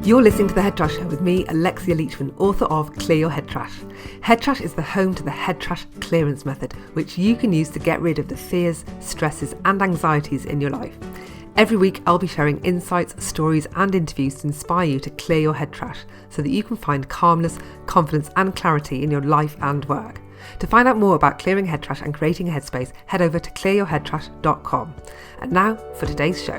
You're listening to The Head Trash Show with me, Alexia Leachman, author of Clear Your Head Trash. Head Trash is the home to the head trash clearance method, which you can use to get rid of the fears, stresses and anxieties in your life. Every week I'll be sharing insights, stories and interviews to inspire you to clear your head trash so that you can find calmness, confidence and clarity in your life and work. To find out more about clearing head trash and creating a headspace, head over to clearyourheadtrash.com. And now for today's show.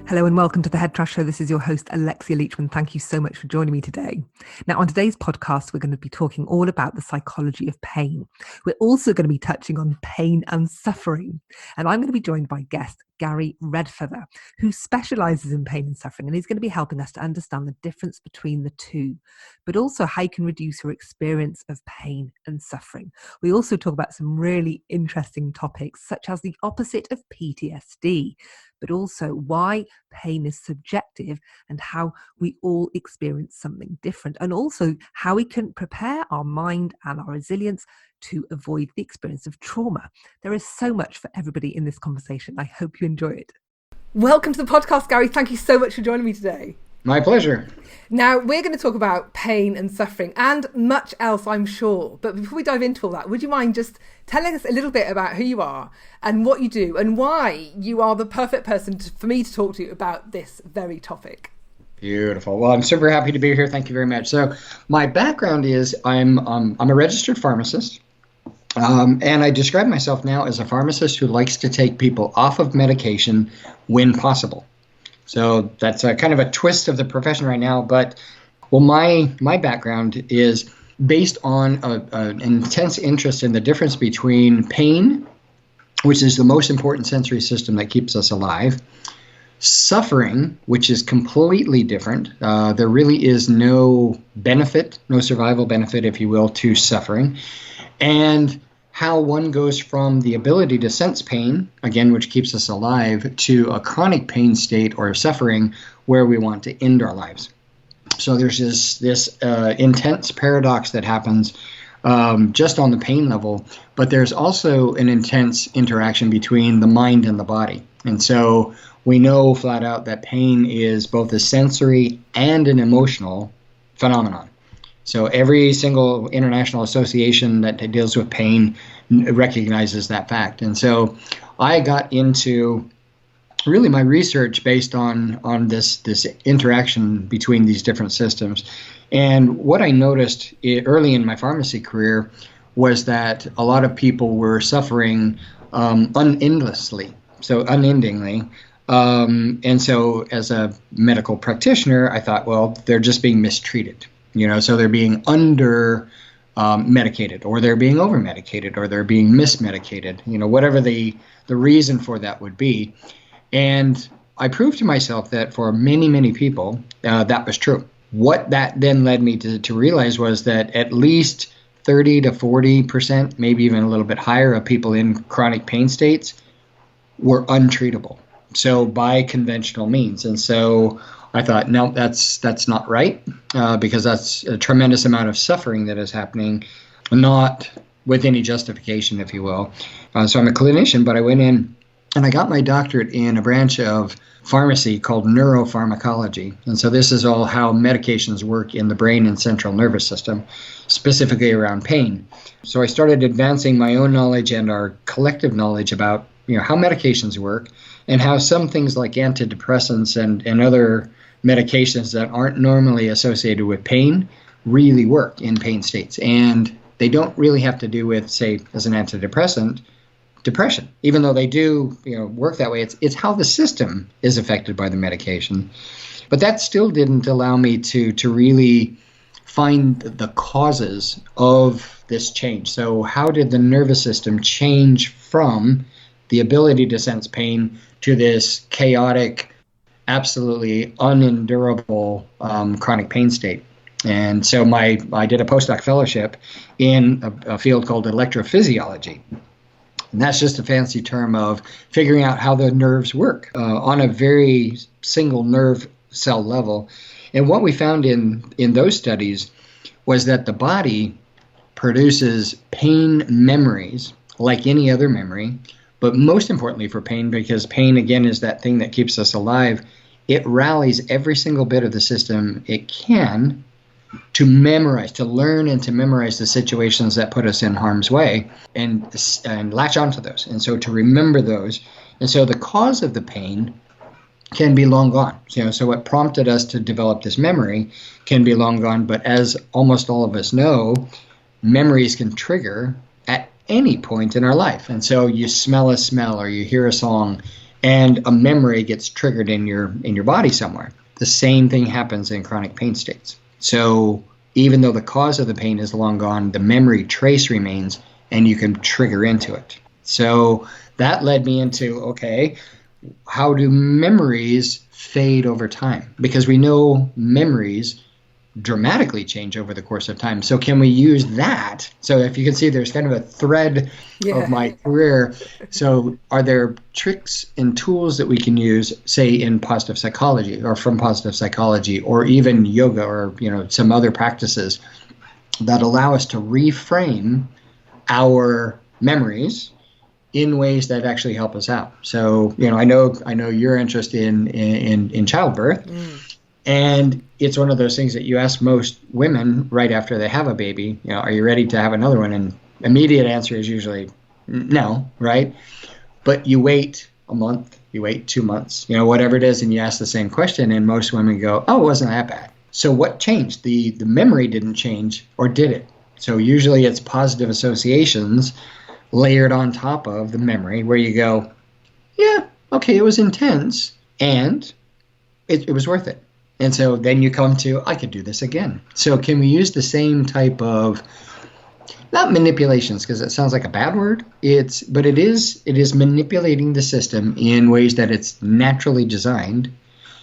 Hello and welcome to The Head Trash Show. This is your host, Alexia Leachman. Thank you so much for joining me today. Now, on today's podcast, we're going to be talking all about the psychology of pain. We're also going to be touching on pain and suffering. And I'm going to be joined by guest Gary Keil, who specialises in pain and suffering. And he's going to be helping us to understand the difference between the two, but also how you can reduce your experience of pain and suffering. We also talk about some really interesting topics, such as the opposite of PTSD, but also why pain is subjective and how we all experience something different, and also how we can prepare our mind and our resilience to avoid the experience of trauma. There is so much for everybody in this conversation. I hope you enjoy it. Welcome to the podcast, Gary. Thank you so much for joining me today. My pleasure. Now, we're going to talk about pain and suffering and much else, I'm sure. But before we dive into all that, would you mind just telling us a little bit about who you are and what you do and why you are the perfect person for me to talk to about this very topic? Beautiful. Well, I'm super happy to be here. Thank you very much. So my background is I'm a registered pharmacist. And I describe myself now as a pharmacist who likes to take people off of medication when possible. So that's a kind of a twist of the profession right now. But, well, my background is based on an intense interest in the difference between pain, which is the most important sensory system that keeps us alive, suffering, which is completely different. There really is no benefit, no survival benefit, if you will, to suffering. And how one goes from the ability to sense pain, again, which keeps us alive, to a chronic pain state or suffering where we want to end our lives. So there's this intense paradox that happens just on the pain level, but there's also an intense interaction between the mind and the body. And so we know flat out that pain is both a sensory and an emotional phenomenon. So every single international association that deals with pain recognizes that fact. And so I got into really my research based on this interaction between these different systems. And what I noticed early in my pharmacy career was that a lot of people were suffering unendingly. And so as a medical practitioner, I thought, well, they're just being mistreated. So they're being under medicated, or they're being over medicated, or they're being mismedicated, whatever the reason for that would be. And I proved to myself that for many, many people, that was true. What that then led me to realize was that at least 30 to 40%, maybe even a little bit higher, of people in chronic pain states were untreatable. So by conventional means. And so I thought, no, that's not right, because that's a tremendous amount of suffering that is happening, not with any justification, if you will. So I'm a clinician, but I went in and I got my doctorate in a branch of pharmacy called neuropharmacology. And so this is all how medications work in the brain and central nervous system, specifically around pain. So I started advancing my own knowledge and our collective knowledge about how medications work and how some things like antidepressants and other medications that aren't normally associated with pain really work in pain states. And they don't really have to do with, say, as an antidepressant, depression, even though they do work that way. It's how the system is affected by the medication. But that still didn't allow me to really find the causes of this change. So how did the nervous system change from the ability to sense pain to this chaotic, absolutely unendurable chronic pain state? And so I did a postdoc fellowship in a field called electrophysiology. And that's just a fancy term of figuring out how the nerves work on a very single nerve cell level. And what we found in those studies was that the body produces pain memories like any other memory, But most importantly for pain, because pain, again, is that thing that keeps us alive, it rallies every single bit of the system it can to memorize, to learn and to memorize the situations that put us in harm's way and latch onto those. And so to remember those. And so the cause of the pain can be long gone. So what prompted us to develop this memory can be long gone. But as almost all of us know, memories can trigger at any point in our life. And so you smell a smell or you hear a song and a memory gets triggered in your body somewhere. The same thing happens in chronic pain states. So even though the cause of the pain is long gone, the memory trace remains and you can trigger into it. So that led me into, okay, how do memories fade over time? Because we know memories dramatically change over the course of time. So can we use that? So if you can see, there's kind of a thread of my career. So are there tricks and tools that we can use, say, in positive psychology or from positive psychology or even yoga or, some other practices that allow us to reframe our memories in ways that actually help us out? So, I know you're interested in childbirth. And it's one of those things that you ask most women right after they have a baby, are you ready to have another one? And immediate answer is usually no, right? But you wait a month, you wait 2 months, whatever it is, and you ask the same question, and most women go, oh, it wasn't that bad. So what changed? The memory didn't change, or did it? So usually it's positive associations layered on top of the memory where you go, yeah, okay, it was intense, and it was worth it. And so then you come to, I could do this again. So can we use the same type of, not manipulations, because it sounds like a bad word, but it is manipulating the system in ways that it's naturally designed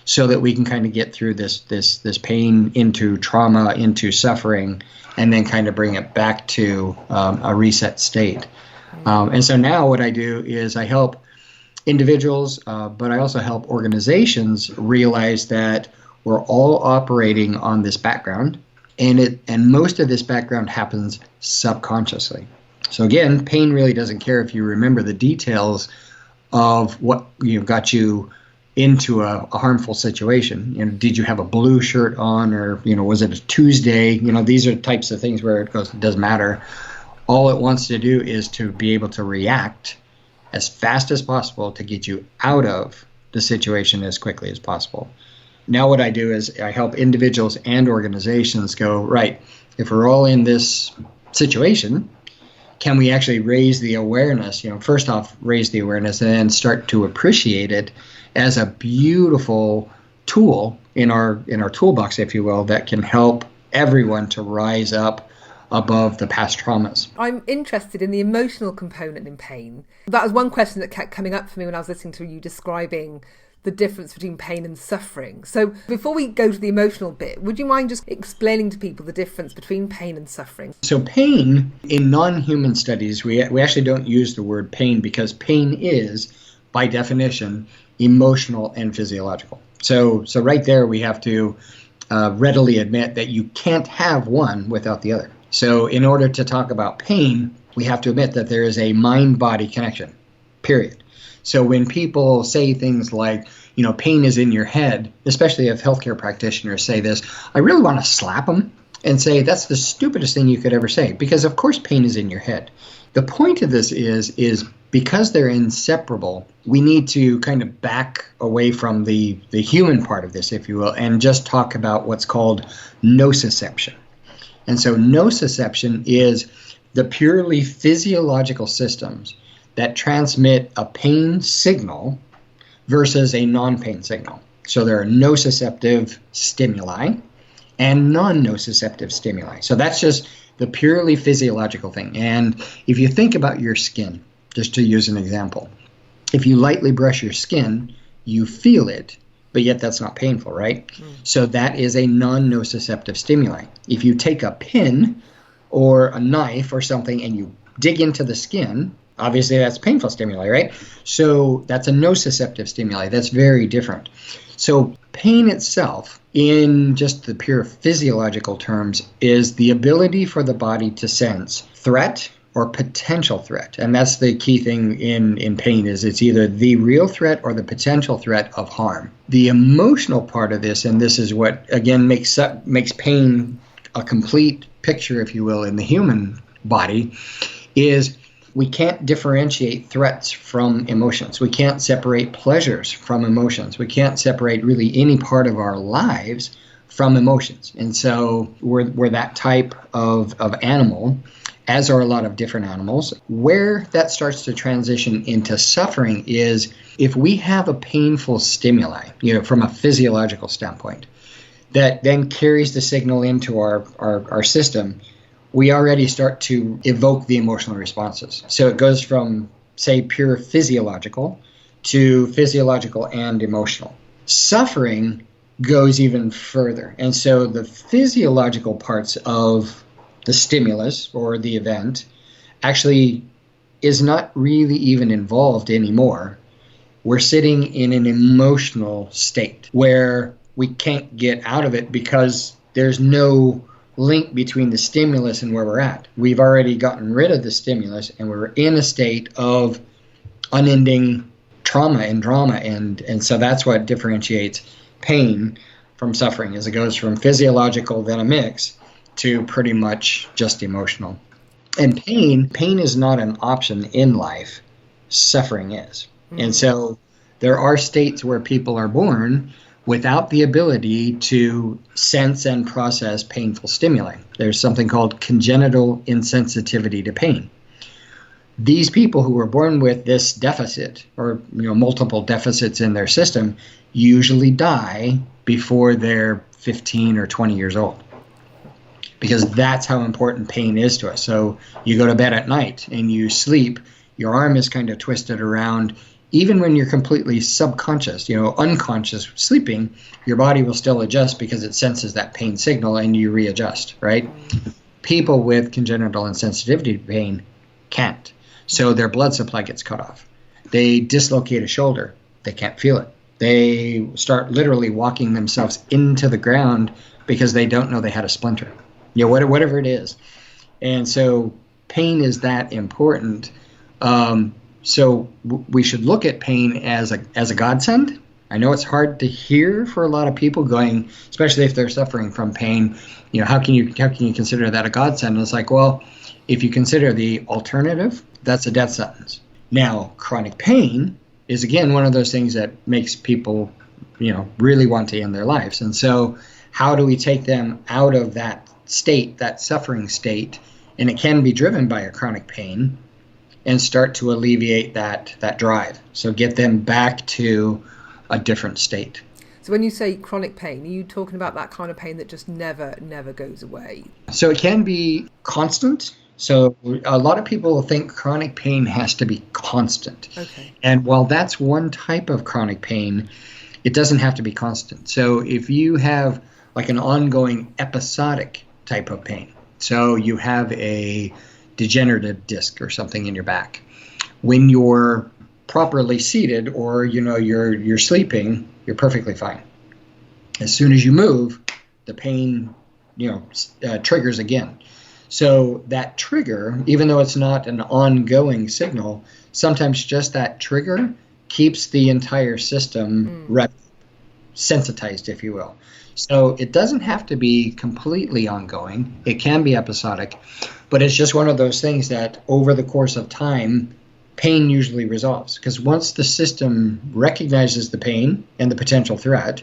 so that we can kind of get through this pain into trauma, into suffering, and then kind of bring it back to a reset state. And so now what I do is I help individuals, but I also help organizations realize that we're all operating on this background, and most of this background happens subconsciously. So again, pain really doesn't care if you remember the details of what got you into a harmful situation. Did you have a blue shirt on, or was it a Tuesday? These are types of things where it doesn't matter. All it wants to do is to be able to react as fast as possible to get you out of the situation as quickly as possible. Now what I do is I help individuals and organizations go, right, if we're all in this situation, can we actually raise the awareness? First off, raise the awareness and then start to appreciate it as a beautiful tool in our toolbox, if you will, that can help everyone to rise up above the past traumas. I'm interested in the emotional component in pain. That was one question that kept coming up for me when I was listening to you describing the difference between pain and suffering. So before we go to the emotional bit, would you mind just explaining to people the difference between pain and suffering? So pain, in non-human studies, we actually don't use the word pain because pain is, by definition, emotional and physiological. So right there we have to readily admit that you can't have one without the other. So in order to talk about pain, we have to admit that there is a mind-body connection, period. So when people say things like, pain is in your head, especially if healthcare practitioners say this, I really want to slap them and say that's the stupidest thing you could ever say, because of course pain is in your head. The point of this is because they're inseparable, we need to kind of back away from the human part of this, if you will, and just talk about what's called nociception. And so nociception is the purely physiological systems that transmit a pain signal versus a non-pain signal. So there are nociceptive stimuli and non-nociceptive stimuli. So that's just the purely physiological thing. And if you think about your skin, just to use an example, if you lightly brush your skin, you feel it, but yet that's not painful, right? So that is a non-nociceptive stimuli. If you take a pin or a knife or something and you dig into the skin, obviously that's painful stimuli, right? So that's a nociceptive stimuli. That's very different. So pain itself, in just the pure physiological terms, is the ability for the body to sense threat or potential threat. And that's the key thing in pain, is it's either the real threat or the potential threat of harm. The emotional part of this, and this is what, again, makes pain a complete picture, if you will, in the human body, is we can't differentiate threats from emotions. We can't separate pleasures from emotions. We can't separate really any part of our lives from emotions. And so we're that type of animal, as are a lot of different animals. Where that starts to transition into suffering is if we have a painful stimuli, from a physiological standpoint, that then carries the signal into our system, we already start to evoke the emotional responses. So it goes from, say, pure physiological to physiological and emotional. Suffering goes even further. And so the physiological parts of the stimulus or the event actually is not really even involved anymore. We're sitting in an emotional state where we can't get out of it because there's no link between the stimulus and where we're at. We've already gotten rid of the stimulus and we're in a state of unending trauma and drama. And so that's what differentiates pain from suffering, is it goes from physiological, then a mix, to pretty much just emotional. And pain is not an option in life. Suffering is. Mm-hmm. And so there are states where people are born without the ability to sense and process painful stimuli. There's something called congenital insensitivity to pain. These people who were born with this deficit, or multiple deficits in their system, usually die before they're 15 or 20 years old, because that's how important pain is to us. So you go to bed at night and you sleep, your arm is kind of twisted around. Even when you're completely subconscious, unconscious sleeping, your body will still adjust because it senses that pain signal and you readjust, right? People with congenital insensitivity to pain can't. So their blood supply gets cut off. They dislocate a shoulder. They can't feel it. They start literally walking themselves into the ground because they don't know they had a splinter, whatever it is. And so pain is that important. So we should look at pain as a godsend. I know it's hard to hear for a lot of people, going, especially if they're suffering from pain. How can you consider that a godsend? And it's like, well, if you consider the alternative, that's a death sentence. Now, chronic pain is, again, one of those things that makes people, really want to end their lives. And so how do we take them out of that state, that suffering state, and it can be driven by a chronic pain, and start to alleviate that drive? So get them back to a different state. So when you say chronic pain, are you talking about that kind of pain that just never goes away? So it can be constant. So a lot of people think chronic pain has to be constant. Okay. And while that's one type of chronic pain, it doesn't have to be constant. So if you have like an ongoing episodic type of pain, so you have a degenerative disc or something in your back, when you're properly seated or you're sleeping, you're perfectly fine. As soon as you move, the pain triggers again. So that trigger, even though it's not an ongoing signal, sometimes just that trigger keeps the entire system sensitized, if you will. So it doesn't have to be completely ongoing. It can be episodic, but it's just one of those things that over the course of time, pain usually resolves. Because once the system recognizes the pain and the potential threat,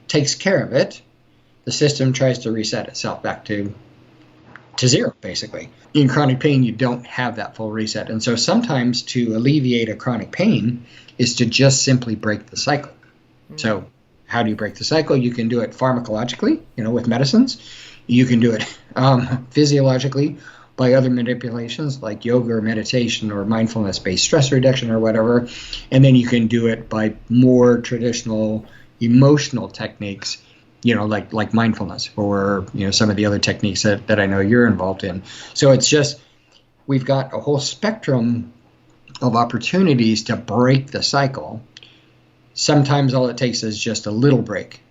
takes care of it, the system tries to reset itself back to zero, basically. In chronic pain, you don't have that full reset. And so sometimes to alleviate a chronic pain is to just simply break the cycle. So how do you break the cycle? You can do it pharmacologically, with medicines. You can do it physiologically by other manipulations like yoga or meditation or mindfulness-based stress reduction or whatever. And then you can do it by more traditional emotional techniques, like mindfulness or, some of the other techniques that I know you're involved in. So it's just, we've got a whole spectrum of opportunities to break the cycle. Sometimes all it takes is just a little break.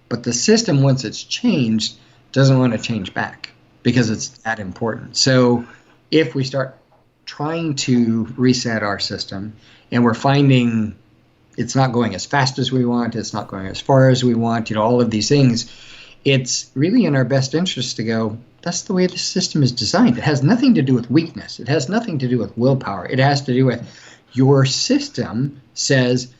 But the system, once it's changed, doesn't want to change back because it's that important. So if we start trying to reset our system and we're finding it's not going as fast as we want, it's not going as far as we want, all of these things, it's really in our best interest to go, that's the way the system is designed. It has nothing to do with weakness. It has nothing to do with willpower. It has to do with your system says,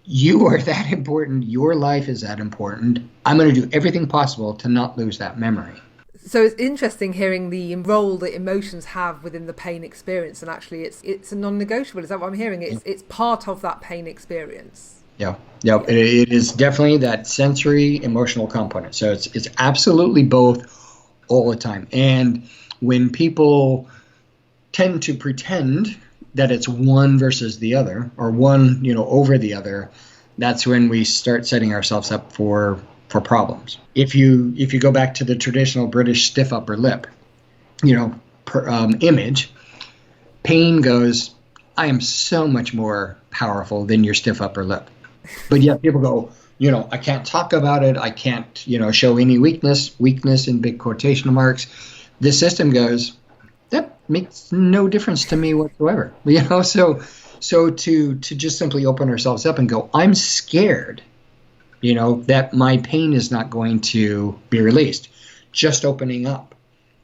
you are that important. Your life is that important. I'm going to do everything possible to not lose that memory. So it's interesting hearing the role that emotions have within the pain experience, and actually it's a non-negotiable. Is that what I'm hearing? It's part of that pain experience. Yeah. It is definitely that sensory emotional component. So it's absolutely both all the time. And when people tend to pretend that it's one versus the other, or one, over the other, that's when we start setting ourselves up for problems. If you go back to the traditional British stiff upper lip, image, pain goes, I am so much more powerful than your stiff upper lip. But yet people go, I can't talk about it. I can't, show any weakness in big quotation marks. The system goes, that makes no difference to me whatsoever. So to just simply open ourselves up and go, I'm scared, that my pain is not going to be released. Just opening up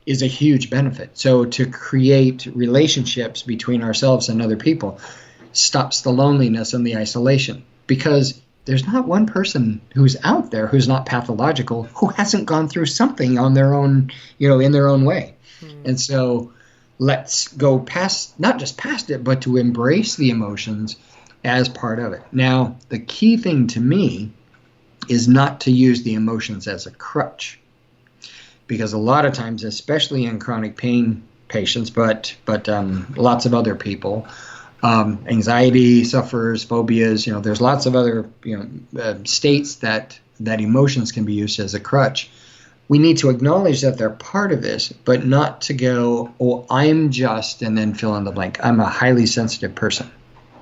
is a huge benefit. So to create relationships between ourselves and other people stops the loneliness and the isolation, because there's not one person who's out there who's not pathological, who hasn't gone through something on their own, in their own way. And so let's go past, not just past it, but to embrace the emotions as part of it. Now, the key thing to me is not to use the emotions as a crutch, because a lot of times, especially in chronic pain patients, but lots of other people, anxiety sufferers, phobias, there's lots of other, states that emotions can be used as a crutch. We need to acknowledge that they're part of this, but not to go, oh, I'm just, and then fill in the blank. I'm a highly sensitive person.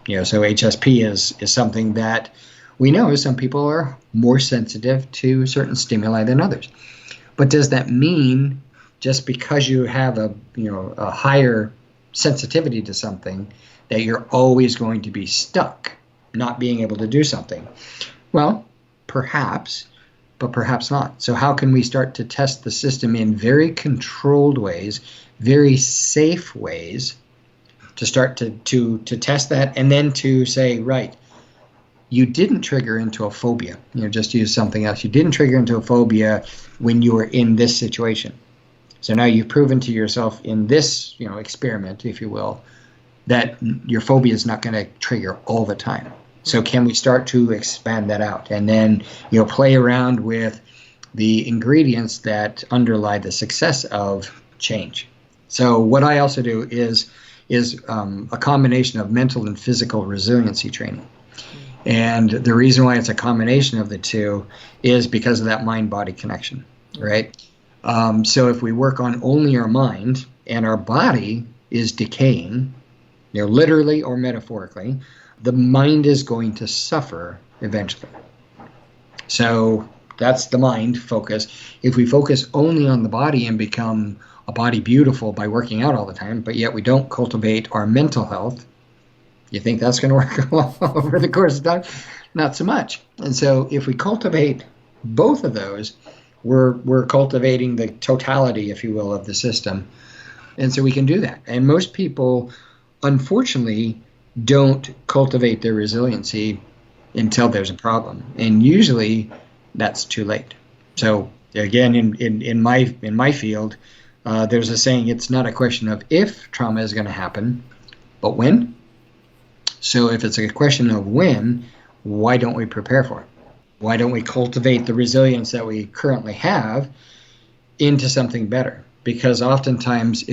So HSP is something that we know some people are more sensitive to certain stimuli than others. But does that mean just because you have a higher sensitivity to something that you're always going to be stuck, not being able to do something? Well, perhaps, but perhaps not. So how can we start to test the system in very controlled ways, very safe ways, to start to test that, and then to say, right, you didn't trigger into a phobia. Just use something else. You didn't trigger into a phobia when you were in this situation. So now you've proven to yourself in this, experiment, if you will, that your phobia is not going to trigger all the time. So can we start to expand that out, and then play around with the ingredients that underlie the success of change? So what I also do is a combination of mental and physical resiliency training. And the reason why it's a combination of the two is because of that mind-body connection, right? So if we work on only our mind and our body is decaying, literally or metaphorically, the mind is going to suffer eventually. So that's the mind focus. If we focus only on the body and become a body beautiful by working out all the time, but yet we don't cultivate our mental health, you think that's going to work over the course of time? Not so much. And so if we cultivate both of those, we're cultivating the totality, if you will, of the system. And so we can do that. And most people, unfortunately, don't cultivate their resiliency until there's a problem. And usually that's too late. So again, in my field, there's a saying, it's not a question of if trauma is going to happen, but when. So if it's a question of when, why don't we prepare for it? Why don't we cultivate the resilience that we currently have into something better? Because oftentimes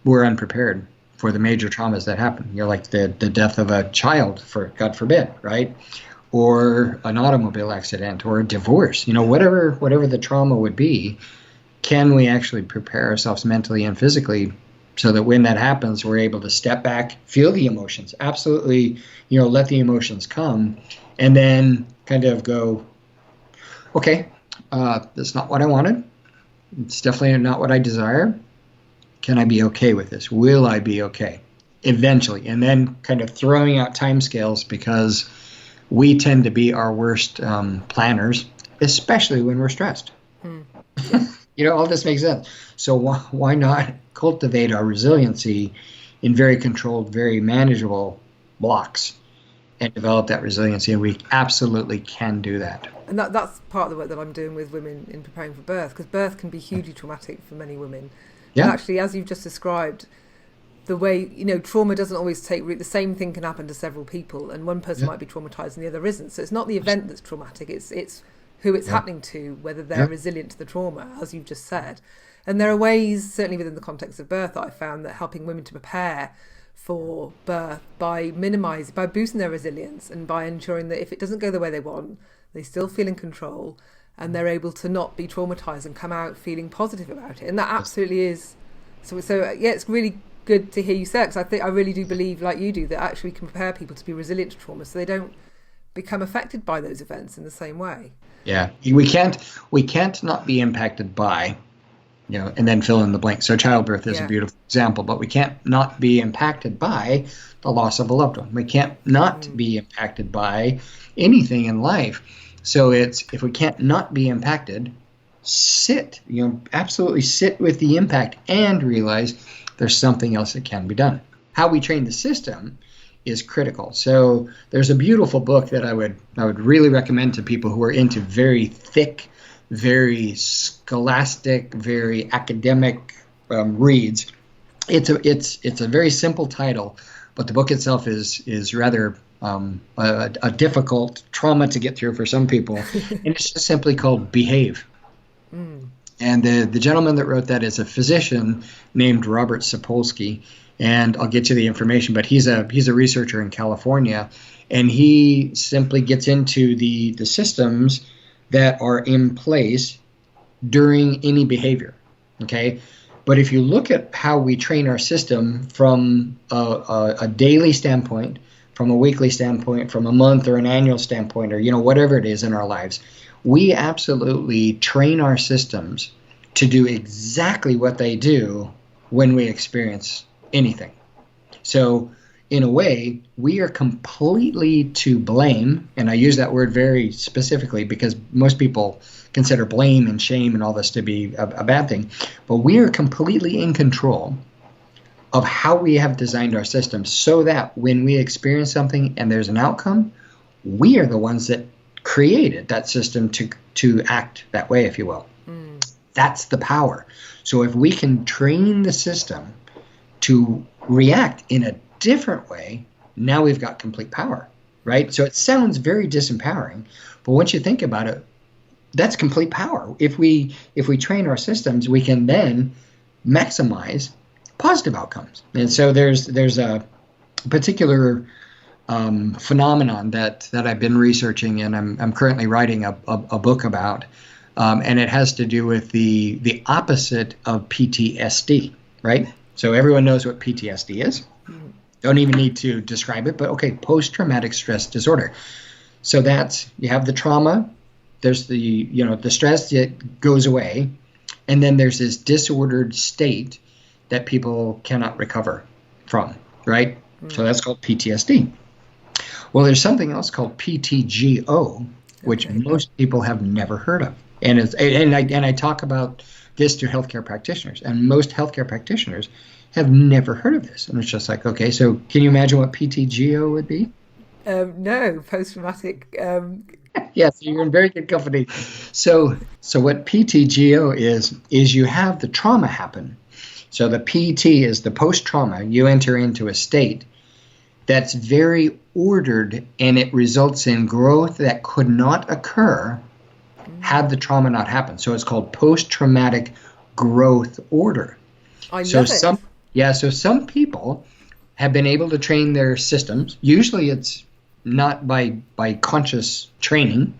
we're unprepared for the major traumas that happen. Like the death of a child, for God forbid, right? Or an automobile accident, or a divorce, whatever the trauma would be. Can we actually prepare ourselves mentally and physically so that when that happens, we're able to step back, feel the emotions, absolutely, let the emotions come, and then kind of go, okay, that's not what I wanted. It's definitely not what I desire. Can I be okay with this? Will I be okay eventually? And then kind of throwing out timescales, because we tend to be our worst planners, especially when we're stressed. All this makes sense. So why not cultivate our resiliency in very controlled, very manageable blocks and develop that resiliency? And we absolutely can do that. And that's part of the work that I'm doing with women in preparing for birth, because birth can be hugely traumatic for many women. Yeah. And actually, as you've just described, the way, trauma doesn't always take root. The same thing can happen to several people, and one person might be traumatized and the other isn't. So it's not the event that's traumatic, it's who it's happening to, whether they're resilient to the trauma, as you've just said. And there are ways, certainly within the context of birth, that I found that helping women to prepare for birth by boosting their resilience and by ensuring that if it doesn't go the way they want, they still feel in control and they're able to not be traumatized and come out feeling positive about it. And that absolutely is. So it's really good to hear you say it, because I really do believe, like you do, that actually we can prepare people to be resilient to trauma so they don't become affected by those events in the same way. Yeah, we can't not be impacted by, and then fill in the blank. So childbirth is a beautiful example, but we can't not be impacted by the loss of a loved one. We can't not be impacted by anything in life. So if we can't not be impacted, absolutely sit with the impact and realize there's something else that can be done. How we train the system is critical. So there's a beautiful book that I would really recommend to people who are into very thick, very scholastic, very academic reads. It's a very simple title, but the book itself is rather a difficult trauma to get through for some people, and it's just simply called Behave. And the gentleman that wrote that is a physician named Robert Sapolsky, and I'll get you the information, but he's a researcher in California, and he simply gets into the systems that are in place during any behavior, okay? But if you look at how we train our system from a daily standpoint, from a weekly standpoint, from a month or an annual standpoint, or whatever it is in our lives, we absolutely train our systems to do exactly what they do when we experience anything. So in a way, we are completely to blame, and I use that word very specifically because most people consider blame and shame and all this to be a bad thing, but we are completely in control of how we have designed our system so that when we experience something and there's an outcome, we are the ones that created that system to act that way, if you will. That's the power. So if we can train the system to react in a different way, now we've got complete power, right? So it sounds very disempowering, but once you think about it, that's complete power. If we train our systems, we can then maximize positive outcomes. And so there's a particular phenomenon that I've been researching, and I'm currently writing a book about, and it has to do with the opposite of PTSD, right? So everyone knows what PTSD is. Don't even need to describe it, but okay, post-traumatic stress disorder. So that's, you have the trauma, there's the stress that goes away, and then there's this disordered state that people cannot recover from, right? So that's called PTSD. Well, there's something else called PTGO, which most people have never heard of. And I talk about this to healthcare practitioners, and most healthcare practitioners have never heard of this. And it's just like, okay, so can you imagine what PTGO would be? No, post-traumatic. Yes, you're in very good company. So what PTGO is you have the trauma happen. So the PT is the post-trauma. You enter into a state that's very ordered, and it results in growth that could not occur had the trauma not happened. So it's called post-traumatic growth order. I love it. So some people have been able to train their systems. Usually it's not by conscious training,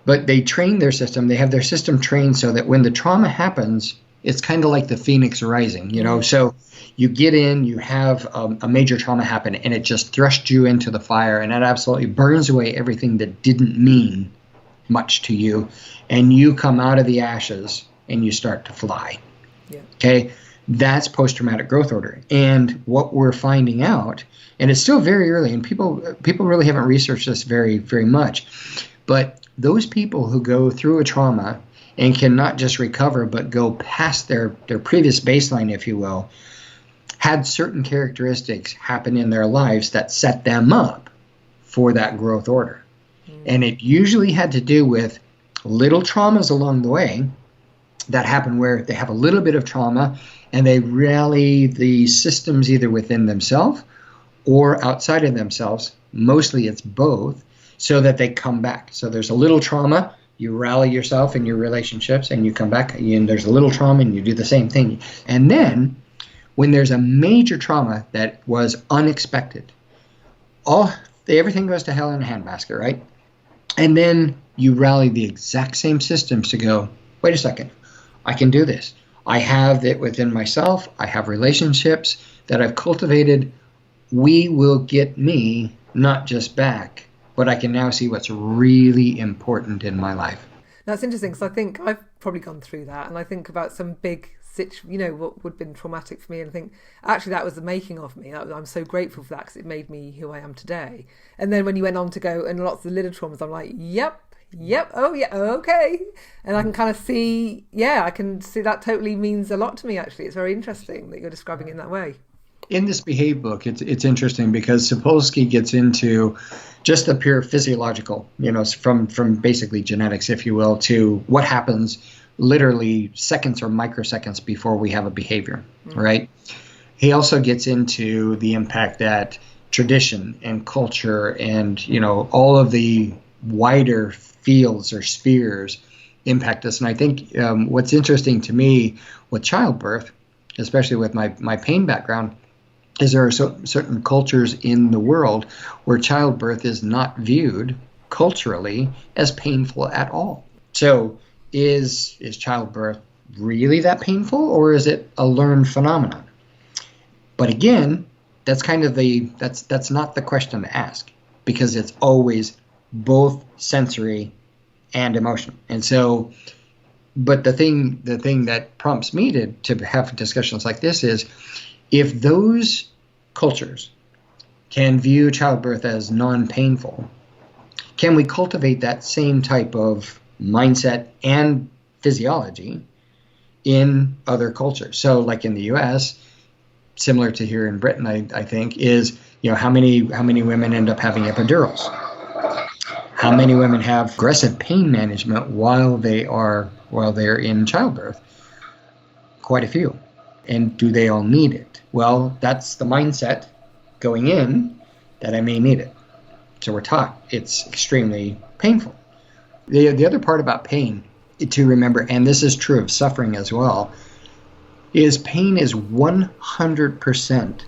but they train their system. They have their system trained so that when the trauma happens, it's kind of like the phoenix rising, So you get in, you have a major trauma happen, and it just thrusts you into the fire, and it absolutely burns away everything that didn't mean much to you, and you come out of the ashes and you start to fly. Yeah. Okay. That's post-traumatic growth order. And what we're finding out, and it's still very early, and people really haven't researched this very, very much, but those people who go through a trauma and can not just recover, but go past their previous baseline, if you will, had certain characteristics happen in their lives that set them up for that growth order. And it usually had to do with little traumas along the way that happen where they have a little bit of trauma and they rally the systems either within themselves or outside of themselves. Mostly it's both, so that they come back. So there's a little trauma, you rally yourself in your relationships and you come back, and there's a little trauma and you do the same thing. And then when there's a major trauma that was unexpected, everything goes to hell in a handbasket, right? And then you rally the exact same systems to go, wait a second, I can do this. I have it within myself. I have relationships that I've cultivated. We will get me, not just back, but I can now see what's really important in my life. That's interesting, because I think I've probably gone through that, and I think about some big what would have been traumatic for me, and I think actually that was the making of me. I'm so grateful for that, because it made me who I am today. And then when you went on to go and lots of little traumas, I'm like, yep, oh yeah, okay. And I can kind of see, I can see that totally means a lot to me, actually. It's very interesting that you're describing it in that way. In this Behave book, it's interesting because Sapolsky gets into just the pure physiological, from basically genetics, if you will, to what happens literally seconds or microseconds before we have a behavior, right? He also gets into the impact that tradition and culture and, all of the wider fields or spheres impact us. And I think what's interesting to me with childbirth, especially with my pain background, is there are certain cultures in the world where childbirth is not viewed culturally as painful at all. So is childbirth really that painful, or is it a learned phenomenon? But again, that's kind of that's not the question to ask, because it's always both sensory and emotional. And so, but the thing that prompts me to have discussions like this is, if those cultures can view childbirth as non-painful, can we cultivate that same type of mindset and physiology in other cultures? So like in the US, similar to here in Britain, I think, is, how many women end up having epidurals? How many women have aggressive pain management while they're in childbirth? Quite a few. And do they all need it? Well, that's the mindset going in, that I may need it. So we're taught it's extremely painful. The other part about pain to remember, and this is true of suffering as well, is pain is 100%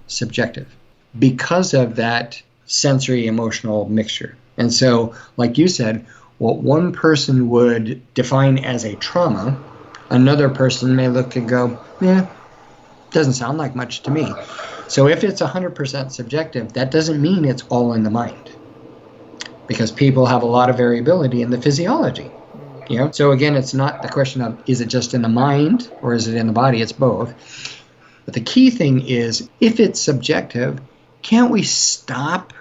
subjective because of that sensory emotional mixture. And so, like you said, what one person would define as a trauma, another person may look and go, doesn't sound like much to me. So if it's 100% subjective, that doesn't mean it's all in the mind, because people have a lot of variability in the physiology. So again, it's not the question of, is it just in the mind or is it in the body? It's both. But the key thing is, if it's subjective, can't we stop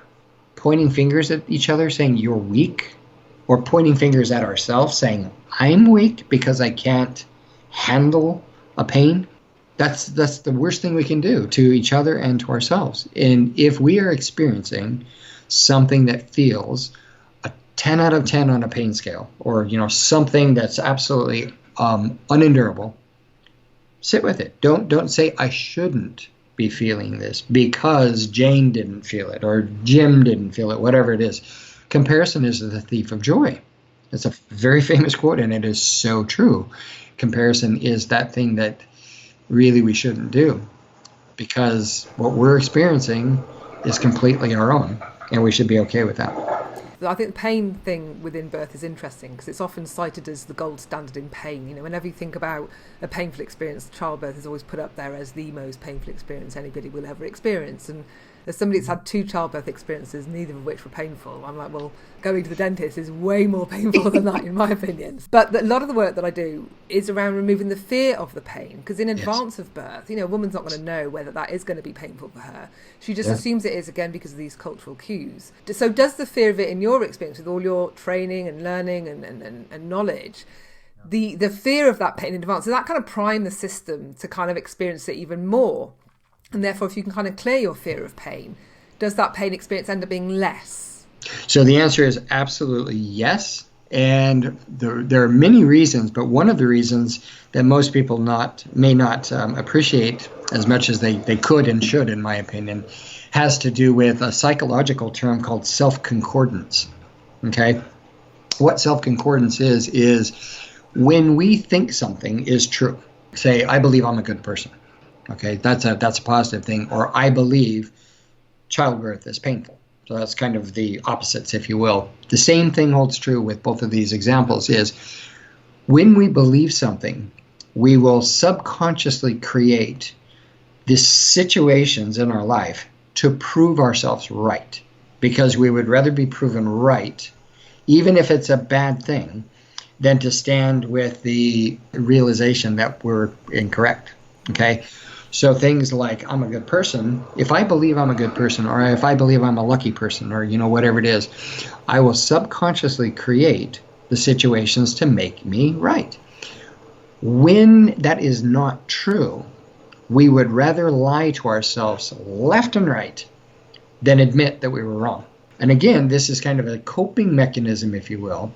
pointing fingers at each other saying you're weak, or pointing fingers at ourselves saying I'm weak because I can't handle a pain? That's the worst thing we can do to each other and to ourselves. And if we are experiencing something that feels a 10 out of 10 on a pain scale, or something that's absolutely unendurable, sit with it. Don't say I shouldn't be feeling this because Jane didn't feel it or Jim didn't feel it, whatever it is. Comparison is the thief of joy. It's a very famous quote, and it is so true. Comparison is that thing that really we shouldn't do, because what we're experiencing is completely our own, and we should be okay with that. I think the pain thing within birth is interesting, because it's often cited as the gold standard in pain. Whenever you think about a painful experience, childbirth is always put up there as the most painful experience anybody will ever experience. And As somebody that's had 2 childbirth experiences, neither of which were painful, I'm like, well, going to the dentist is way more painful than that, in my opinion. But a lot of the work that I do is around removing the fear of the pain, because in advance of birth, a woman's not going to know whether that is going to be painful for her. She just assumes it is, again, because of these cultural cues. So does the fear of it, in your experience, with all your training and learning and knowledge, the fear of that pain in advance, does that kind of prime the system to kind of experience it even more? And therefore, if you can kind of clear your fear of pain, does that pain experience end up being less? So the answer is absolutely yes. And there are many reasons, but one of the reasons that most people may not appreciate as much as they could and should, in my opinion, has to do with a psychological term called self-concordance. Okay? What self-concordance is when we think something is true. Say, I believe I'm a good person. Okay, that's a positive thing. Or I believe childbirth is painful. So that's kind of the opposites, if you will. The same thing holds true with both of these examples is when we believe something, we will subconsciously create these situations in our life to prove ourselves right, because we would rather be proven right, even if it's a bad thing, than to stand with the realization that we're incorrect. Okay? So things like, I'm a good person, if I believe I'm a good person, or if I believe I'm a lucky person, or whatever it is, I will subconsciously create the situations to make me right. When that is not true, we would rather lie to ourselves left and right than admit that we were wrong. And again, this is kind of a coping mechanism, if you will,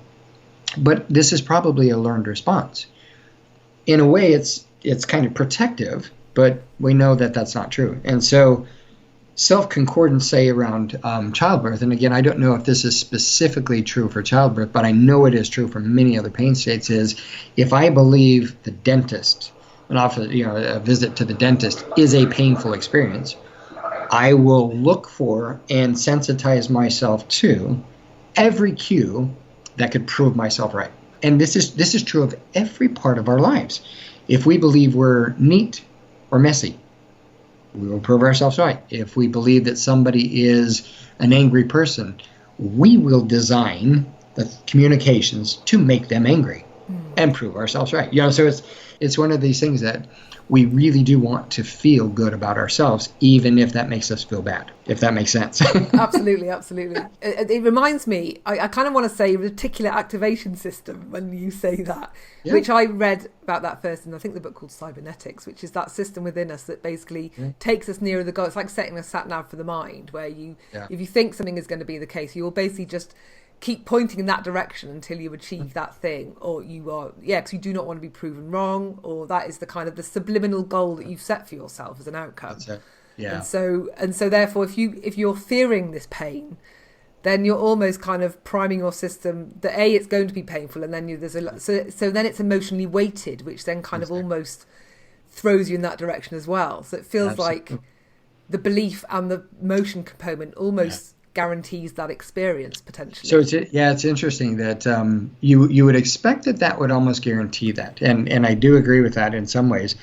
but this is probably a learned response. In a way, it's kind of protective, but we know that that's not true. And so self-concordance, say, around childbirth, and again, I don't know if this is specifically true for childbirth, but I know it is true for many other pain states, is if I believe the dentist, and often a visit to the dentist is a painful experience, I will look for and sensitize myself to every cue that could prove myself right. And this is true of every part of our lives. If we believe we're neat or messy, we will prove ourselves right. If we believe that somebody is an angry person, we will design the communications to make them angry and prove ourselves right. So it's one of these things that we really do want to feel good about ourselves, even if that makes us feel bad, if that makes sense. Absolutely. It reminds me, I kind of want to say reticular activation system when you say that, which I read about that first in, I think, the book called Cybernetics, which is that system within us that basically takes us nearer the goal. It's like setting a sat-nav for the mind, where if you think something is going to be the case, you'll basically just keep pointing in that direction until you achieve that thing, or you are, because you do not want to be proven wrong, or that is the kind of the subliminal goal that you've set for yourself as an outcome. That's it. Yeah. And so therefore, if you're fearing this pain, then you're almost kind of priming your system that it's going to be painful, and then so then it's emotionally weighted, which then kind of almost throws you in that direction as well. So it feels like the belief and the emotion component almost guarantees that experience potentially. So it's interesting that you would expect that would almost guarantee that, and I do agree with that in some ways.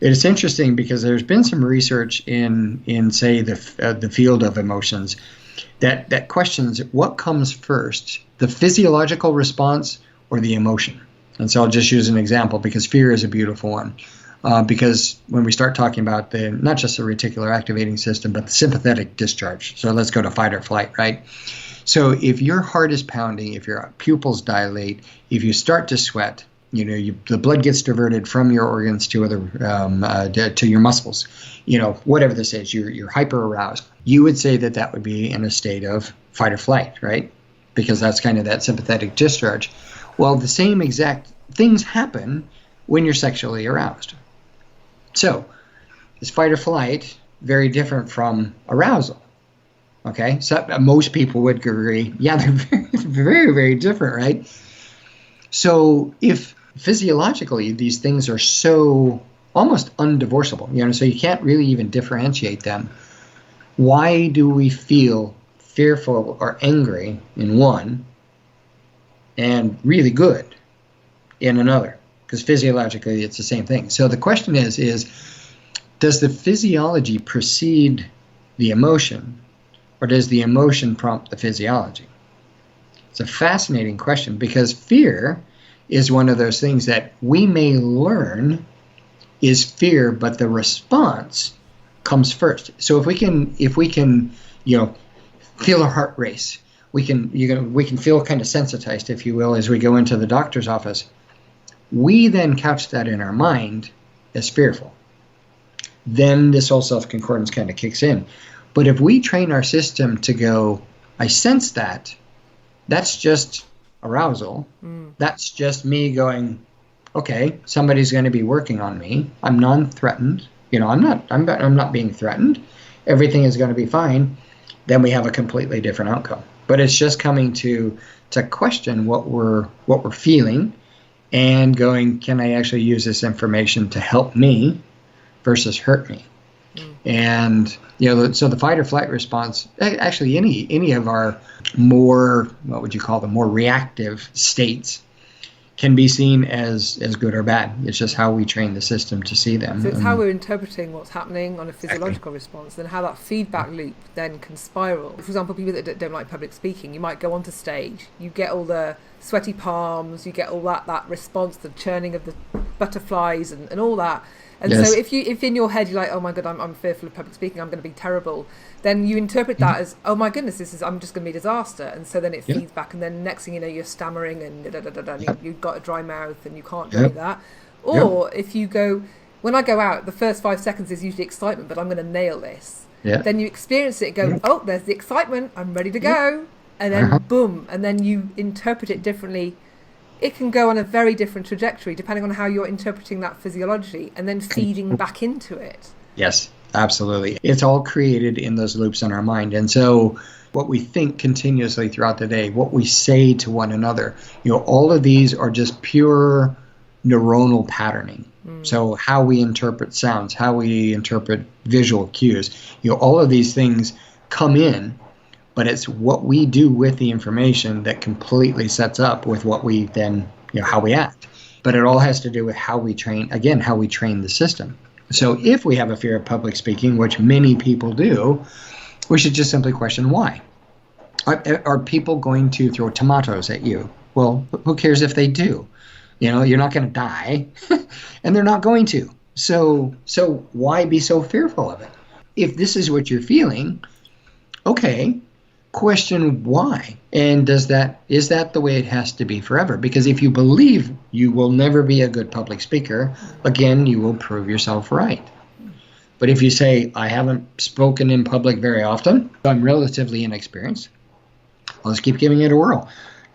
It's interesting because there's been some research in say the field of emotions that questions what comes first, the physiological response or the emotion. And so I'll just use an example because fear is a beautiful one. Because when we start talking about not just the reticular activating system, but the sympathetic discharge. So let's go to fight or flight, right? So if your heart is pounding, if your pupils dilate, if you start to sweat, the blood gets diverted from your organs to to your muscles, whatever this is, you're hyper aroused. You would say that would be in a state of fight or flight, right? Because that's kind of that sympathetic discharge. Well, the same exact things happen when you're sexually aroused. So, is fight or flight very different from arousal? Okay, so most people would agree, they're very, very, very different, right? So, if physiologically these things are so almost undivorceable, so you can't really even differentiate them, why do we feel fearful or angry in one and really good in another? Because physiologically it's the same thing. So the question is does the physiology precede the emotion, or does the emotion prompt the physiology? It's a fascinating question, because fear is one of those things that we may learn is fear, but the response comes first. So if we can, feel our heart race, we can feel kind of sensitized, if you will, as we go into the doctor's office. We then couch that in our mind as fearful. Then this whole self-concordance kind of kicks in. But if we train our system to go, I sense that, that's just arousal. That's just me going, okay, somebody's going to be working on me. I'm non-threatened. I'm not being threatened. Everything is going to be fine. Then we have a completely different outcome. But it's just coming to question what we're feeling and going, can I actually use this information to help me versus hurt me? And so the fight or flight response, actually any of our more, what would you call them, more reactive states, can be seen as good or bad. It's just how we train the system to see them. So it's how we're interpreting what's happening on a physiological response, and how that feedback loop then can spiral. For example, people that don't like public speaking, you might go onto stage, you get all the sweaty palms, you get all that response, the churning of the butterflies and all that. And so if in your head you're like, oh my God, I'm fearful of public speaking, I'm going to be terrible, then you interpret that as, oh my goodness, I'm just going to be a disaster. And so then it feeds back, and then next thing you know, you're stammering and you've got a dry mouth and you can't do that. Or if you go, when I go out, the first 5 seconds is usually excitement, but I'm going to nail this. Then you experience it, go, oh, there's the excitement, I'm ready to go. And then boom, and then you interpret it differently. It can go on a very different trajectory depending on how you're interpreting that physiology and then feeding back into it. Yes, absolutely. It's all created in those loops in our mind. And so what we think continuously throughout the day, what we say to one another, all of these are just pure neuronal patterning. So how we interpret sounds, how we interpret visual cues, all of these things come in. But it's what we do with the information that completely sets up with what we then, how we act. But it all has to do with how we train the system. So if we have a fear of public speaking, which many people do, we should just simply question why. Are people going to throw tomatoes at you? Well, who cares if they do? You're not going to die, and they're not going to. So why be so fearful of it? If this is what you're feeling, okay, question why, and is that the way it has to be forever? Because if you believe you will never be a good public speaker, again, you will prove yourself right. But if you say, I haven't spoken in public very often, I'm relatively inexperienced, I'll just keep giving it a whirl.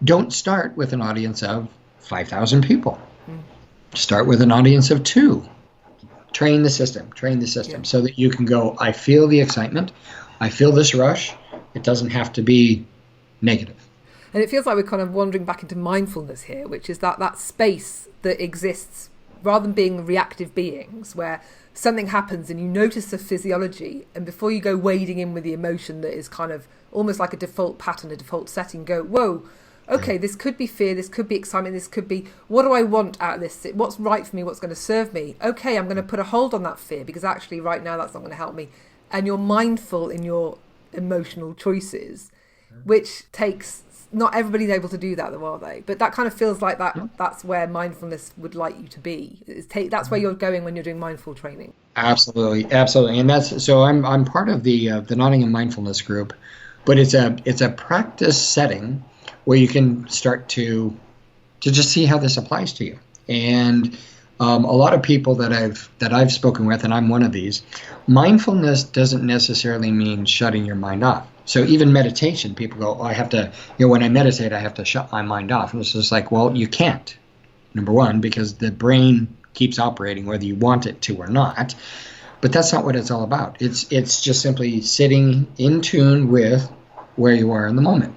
Don't start with an audience of 5,000 people. Start with an audience of 2. Train the system so that you can go, I feel the excitement, I feel this rush. It doesn't have to be negative. And it feels like we're kind of wandering back into mindfulness here, which is that space that exists rather than being reactive beings where something happens and you notice the physiology, and before you go wading in with the emotion that is kind of almost like a default pattern, a default setting, go, whoa, okay, this could be fear, this could be excitement, this could be, what do I want out of this? What's right for me? What's going to serve me? Okay, I'm going to put a hold on that fear because actually right now that's not going to help me. And you're mindful in your emotional choices, which takes, not everybody's able to do that though, are they? But that kind of feels like that's where mindfulness would like you to be. That's where you're going when you're doing mindful training. Absolutely. And that's, so I'm part of the Nottingham Mindfulness group, but it's a practice setting where you can start to just see how this applies to you. And a lot of people that I've spoken with, and I'm one of these, mindfulness doesn't necessarily mean shutting your mind off. So even meditation, people go, oh, I have to, when I meditate, I have to shut my mind off. And it's just like, well, you can't. Number one, because the brain keeps operating whether you want it to or not. But that's not what it's all about. It's just simply sitting in tune with where you are in the moment.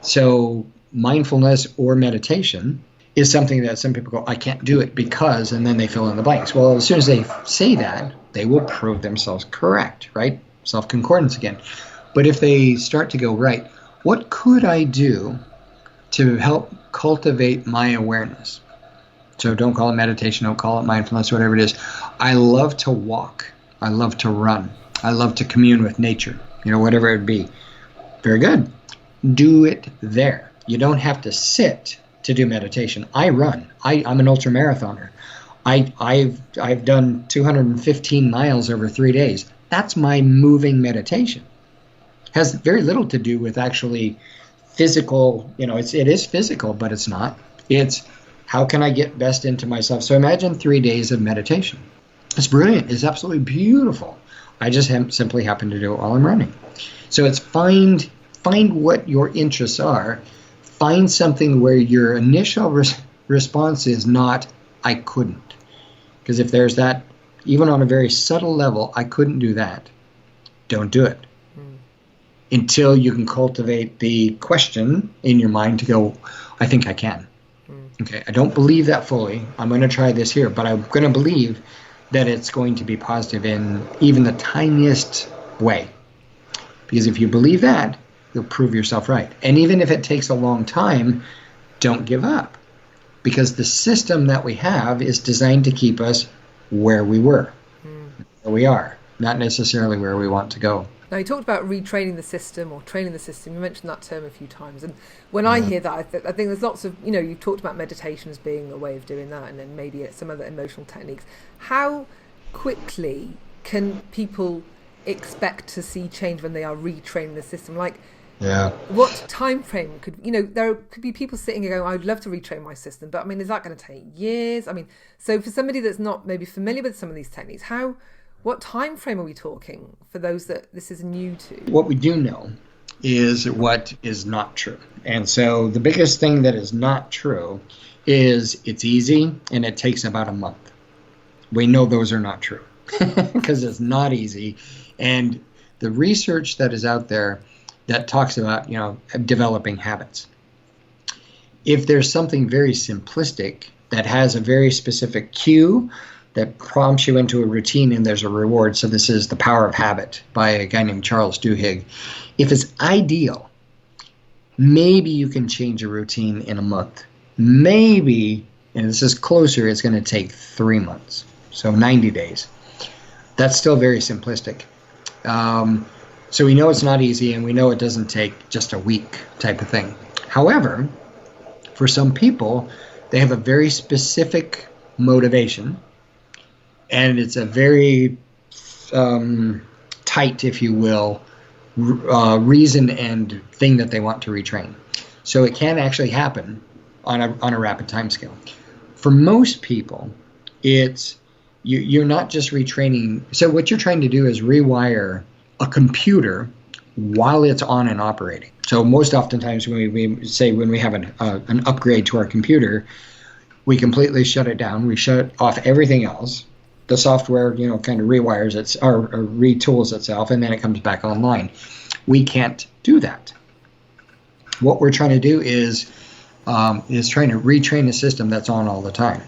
So mindfulness or meditation is something that some people go, I can't do it because, and then they fill in the blanks. Well, as soon as they say that, they will prove themselves correct, right? Self-concordance again. But if they start to go, right, what could I do to help cultivate my awareness? So don't call it meditation, don't call it mindfulness, whatever it is. I love to walk. I love to run. I love to commune with nature, whatever it be. Very good. Do it there. You don't have to sit to do meditation. I run. I'm an ultra marathoner. I've done 215 miles over 3 days. That's my moving meditation. Has very little to do with actually physical, it is physical, but it's not. It's how can I get best into myself? So imagine 3 days of meditation. It's brilliant. It's absolutely beautiful. I just simply happen to do it while I'm running. So it's find what your interests are. Find something where your initial response is not, I couldn't. Because if there's that, even on a very subtle level, I couldn't do that, don't do it. Until you can cultivate the question in your mind to go, I think I can. Okay, I don't believe that fully. I'm going to try this here, but I'm going to believe that it's going to be positive in even the tiniest way. Because if you believe that, you'll prove yourself right. And even if it takes a long time, don't give up. Because the system that we have is designed to keep us where we were, where we are, not necessarily where we want to go. Now, you talked about retraining the system or training the system. You mentioned that term a few times. And when I hear that, I think there's lots of, you've talked about meditation as being a way of doing that, and then maybe some other emotional techniques. How quickly can people expect to see change when they are retraining the system? What time frame could, there could be people sitting and going, I'd love to retrain my system, but is that going to take years? So for somebody that's not maybe familiar with some of these techniques, what time frame are we talking for those that this is new to? What we do know is what is not true. And so the biggest thing that is not true is it's easy and it takes about a month. We know those are not true because it's not easy. And the research that is out there that talks about, developing habits. If there's something very simplistic that has a very specific cue that prompts you into a routine and there's a reward. So this is The Power of Habit by a guy named Charles Duhigg. If it's ideal, maybe you can change a routine in a month. Maybe, and this is closer, it's going to take 3 months. So 90 days. That's still very simplistic. So we know it's not easy and we know it doesn't take just a week type of thing. However, for some people, they have a very specific motivation. And it's a very tight, if you will, reason and thing that they want to retrain. So it can actually happen on a rapid time scale. For most people, you're not just retraining. So what you're trying to do is rewire a computer while it's on and operating. So most oftentimes when we have an upgrade to our computer, we completely shut it down. We shut off everything else. The software, kind of rewires or retools itself, and then it comes back online. We can't do that. What we're trying to do is trying to retrain a system that's on all the time,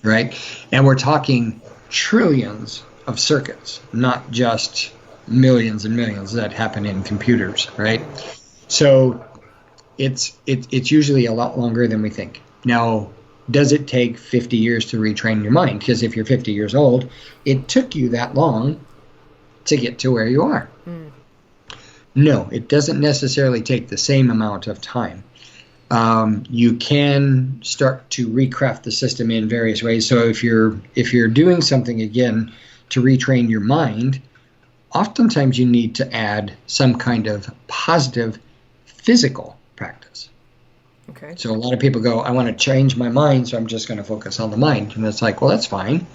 right? And we're talking trillions of circuits, not just millions and millions that happen in computers, right? So it's usually a lot longer than we think. Now, does it take 50 years to retrain your mind? Because if you're 50 years old, it took you that long to get to where you are. No, it doesn't necessarily take the same amount of time. You can start to recraft the system in various ways. So if you're doing something again to retrain your mind, oftentimes you need to add some kind of positive physical practice. Okay. So a lot of people go, I want to change my mind, so I'm just going to focus on the mind. And it's like, well, that's fine.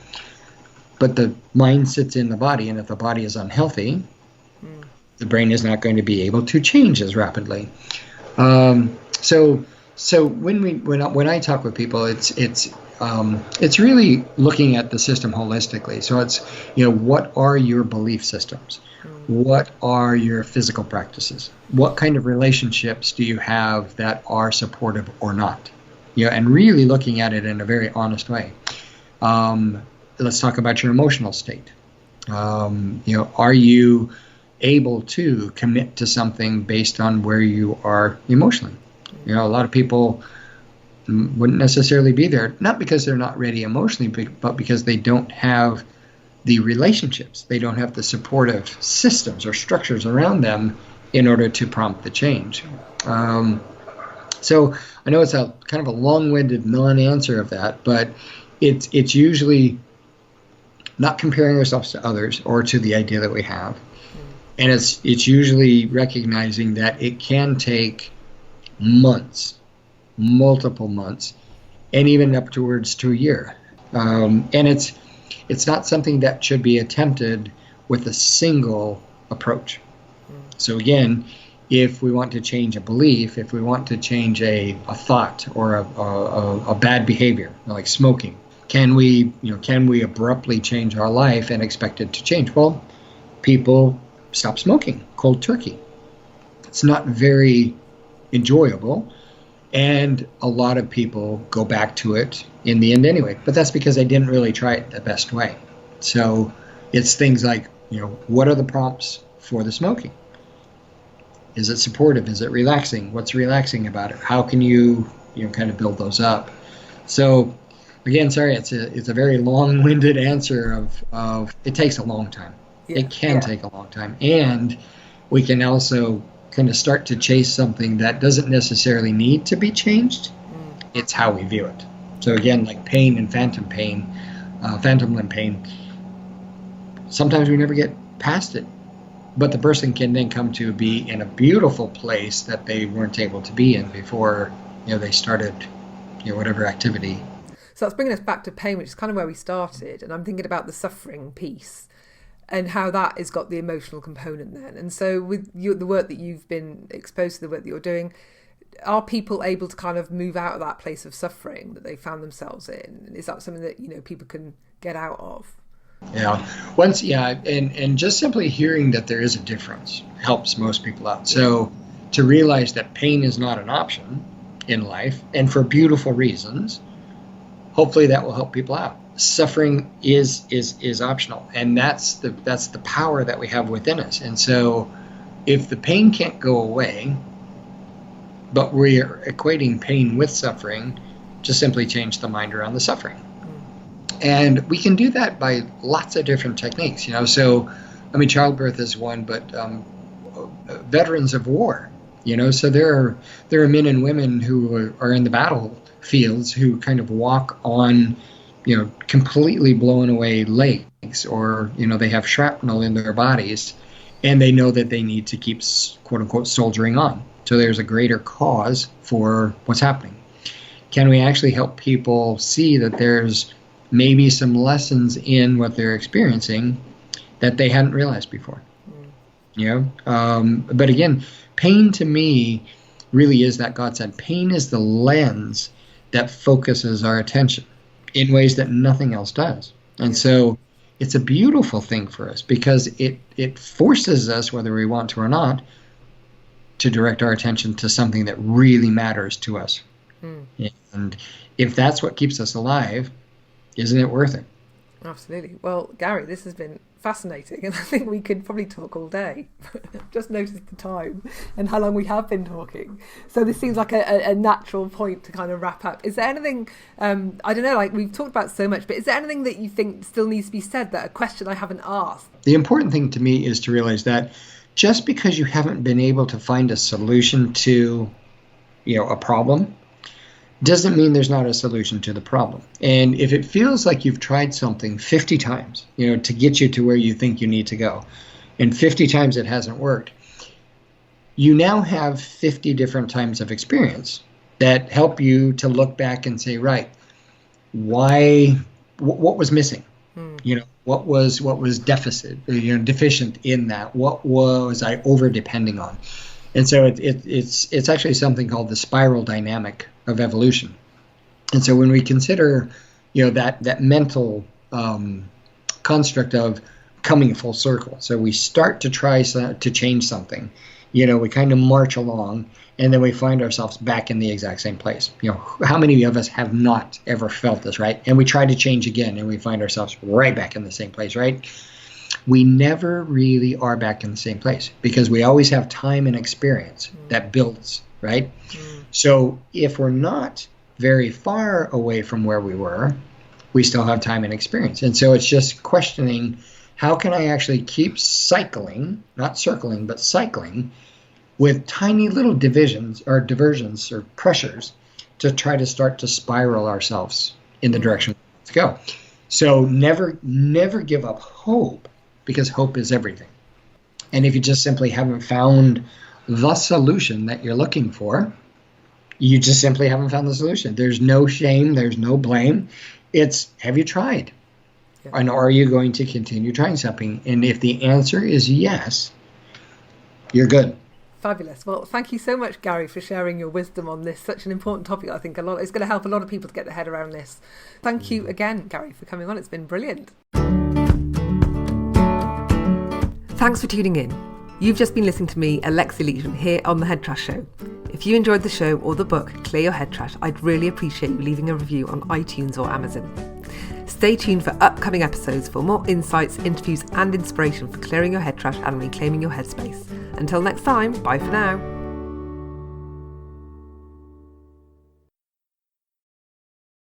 But the mind sits in the body, and if the body is unhealthy, the brain is not going to be able to change as rapidly. So when I talk with people, it's really looking at the system holistically. So it's, what are your belief systems? What are your physical practices? What kind of relationships do you have that are supportive or not? And really looking at it in a very honest way. Let's talk about your emotional state. Are you able to commit to something based on where you are emotionally? A lot of people wouldn't necessarily be there, not because they're not ready emotionally, but because they don't have the relationships. They don't have the supportive systems or structures around them in order to prompt the change. So I know it's a kind of a long-winded non-answer of that, but it's usually not comparing ourselves to others or to the idea that we have. And it's usually recognizing that it can take months, multiple months, and even up towards to a year. And it's not something that should be attempted with a single approach. So again, if we want to change a belief, if we want to change a thought or a bad behavior, like smoking, can we abruptly change our life and expect it to change? Well, people stop smoking cold turkey. It's not very enjoyable, and a lot of people go back to it in the end anyway. But that's because they didn't really try it the best way. So it's things like, what are the prompts for the smoking? Is it supportive? Is it relaxing? What's relaxing about it? How can you kind of build those up? So again, sorry, it's a very long-winded answer of it takes a long time. Yeah, it can take a long time. And we can also kind of start to chase something that doesn't necessarily need to be changed. It's how we view it. So again, like pain and phantom limb pain, sometimes we never get past it. But the person can then come to be in a beautiful place that they weren't able to be in before, they started, whatever activity. So that's bringing us back to pain, which is kind of where we started. And I'm thinking about the suffering piece and how that has got the emotional component then. And so with the work that you've been exposed to, the work that you're doing, are people able to kind of move out of that place of suffering that they found themselves in? Is that something that, people can get out of? Yeah. And just simply hearing that there is a difference helps most people out. So to realize that pain is not an option in life, and for beautiful reasons, hopefully that will help people out. Suffering is optional, and that's the power that we have within us. And so if the pain can't go away, but we're equating pain with suffering, just simply change the mind around the suffering. And we can do that by lots of different techniques, So, childbirth is one, but veterans of war, So there are men and women who are in the battlefields who kind of walk on, completely blown away legs, or they have shrapnel in their bodies, and they know that they need to keep, quote unquote, soldiering on. So there's a greater cause for what's happening. Can we actually help people see that there's maybe some lessons in what they're experiencing that they hadn't realized before? But again, pain to me really is that godsend. Pain is the lens that focuses our attention in ways that nothing else does. And so it's a beautiful thing for us because it forces us, whether we want to or not, to direct our attention to something that really matters to us. And if that's what keeps us alive, isn't it worth it? Absolutely. Well, Gary, this has been fascinating, and I think we could probably talk all day. Just noticed the time and how long we have been talking. So this seems like a natural point to kind of wrap up. Is there anything, I don't know, like we've talked about so much, but is there anything that you think still needs to be said, that a question I haven't asked? The important thing to me is to realize that just because you haven't been able to find a solution to, a problem, doesn't mean there's not a solution to the problem. And if it feels like you've tried something 50 times, to get you to where you think you need to go, and 50 times it hasn't worked, you now have 50 different times of experience that help you to look back and say, right, what was missing? What was deficient in that? What was I over depending on? And so it's actually something called the spiral dynamic of evolution. And so when we consider, that mental construct of coming full circle, so we start to try to change something, we kind of march along, and then we find ourselves back in the exact same place. How many of us have not ever felt this, right? And we try to change again, and we find ourselves right back in the same place, right? We never really are back in the same place because we always have time and experience that builds, right? So if we're not very far away from where we were, we still have time and experience. And so it's just questioning, how can I actually keep cycling, not circling, but cycling with tiny little diversions or pressures to try to start to spiral ourselves in the direction we want to go. So never give up hope, because hope is everything. And if you just simply haven't found the solution that you're looking for, you just simply haven't found the solution. There's no shame, there's no blame. It's, have you tried? Yeah. And are you going to continue trying something? And if the answer is yes, you're good. Fabulous. Well, thank you so much, Gary, for sharing your wisdom on this, such an important topic. I think it's going to help a lot of people to get their head around this. Thank you again, Gary, for coming on. It's been brilliant. Thanks for tuning in. You've just been listening to me, Alexia Leachman, here on The Head Trash Show. If you enjoyed the show or the book, Clear Your Head Trash, I'd really appreciate you leaving a review on iTunes or Amazon. Stay tuned for upcoming episodes for more insights, interviews and inspiration for clearing your head trash and reclaiming your headspace. Until next time, bye for now.